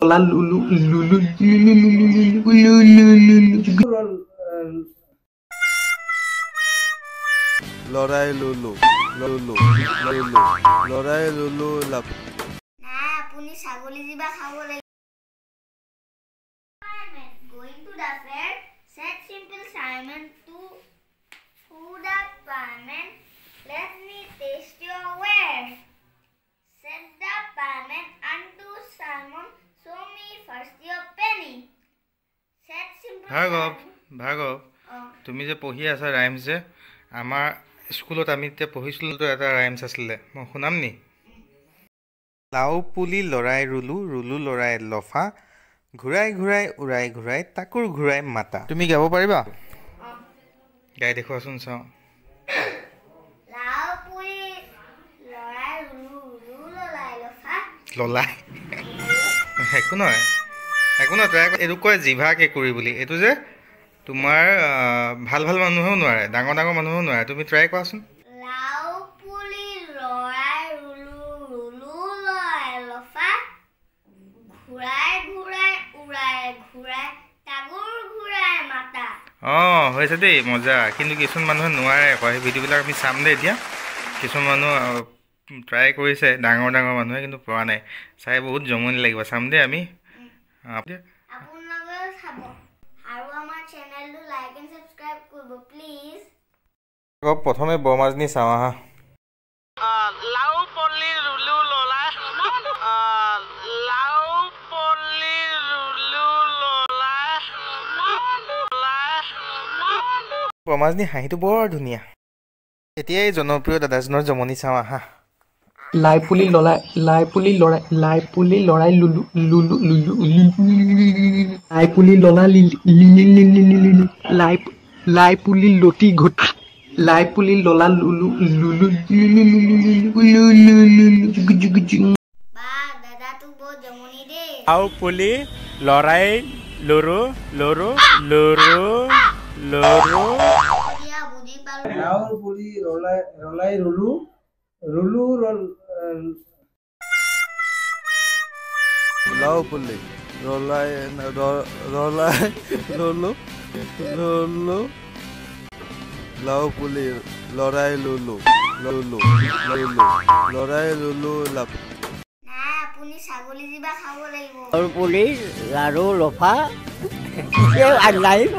La lulu lulu lulu লৰাই লুলু লুলু লুলু লৰাই লুলু লাপ না আপুনি ছাগলী জিবা খাব লাগিব going to the fair said simple Simon to food up Simon let me taste your ware said the Simon unto Simon show me first your penny said simple ভাগৱ তুমি যে পঢ়ি আছা ৰাইমছ যে আমাৰ স্কুলত আমি এতিয়া পঢ়িছিলোঁ তো এটা ৰাইমছ আছিলে মই শুনাম নি লাও পুলি লৰাই ৰুলু ৰুলু লৰাই লফা ঘূৰাই ঘূৰাই উৰাই ঘূৰাই তাকুৰ ঘূৰাই মাতা তুমি গাব পাৰিবা গাই দেখুৱাচোন চাওঁ লাও পুলি লৰাই ৰুলু ৰুলু লৰাই লফা ললাই একো নহয় এইটো কয় জিভাকে কৰি বুলি এইটো যে তোমাৰ ভাল ভাল মানুহেও নোৱাৰে ডাঙৰ ডাঙৰ মানুহেও নোৱাৰে তুমি ট্ৰাই কৰাচোন লাও পুলি লৰাই ৰুলু ৰুলু লৰাই লফা ঘূৰাই ঘূৰাই উৰাই ঘূৰাই তাগুৰ ঘূৰাই মাতা হৈছে দেই মজা কিন্তু কিছুমান মানুহে নোৱাৰে আকৌ সেই ভিডিঅ'বিলাক আমি চাম দেই এতিয়া কিছুমান মানুহ ট্ৰাই কৰিছে ডাঙৰ ডাঙৰ মানুহে কিন্তু পোৱা নাই চাই বহুত জমনি লাগিব চাম দেই আমি আপোনালোকে চাব আৰু আমাৰ চেনেলটো লাইক এণ্ড ছাবস্ক্ৰাইব কৰিব প্লিজ আকৌ প্ৰথমে বৰমাজনী চাওঁ আহা লাও পল্লী ৰুলু ললাই লাও পল্লী ৰুলু ললাই বৰমাজনী হাঁহিটো বৰ ধুনীয়া এতিয়াই জনপ্ৰিয় দাদাজনৰ জমনি চাওঁ আহা লাই পুলি লৰাই লুলু লুলু লুলু লাই পুলি ললা লাই পুলি লতি ঘট লাই পুলি ললা লুলু লুলু বা দাদাটো বৰ জমনি দেই লাও পুলি লৰাই লৰু লৰু লৰু লৰু দিয়া বুজি পালো লাও পুলি ৰলাই ৰুলু ৰুলু লাও পুলি ৰলাই ৰলাই লুলু লুলু লাও পুলি লৰাই লুলু লুলু লুলু লৰাই লুলু লাপ না আপুনি ছাগলী জিবা খাব লাগিব পুলি লাৰু লফা নাইব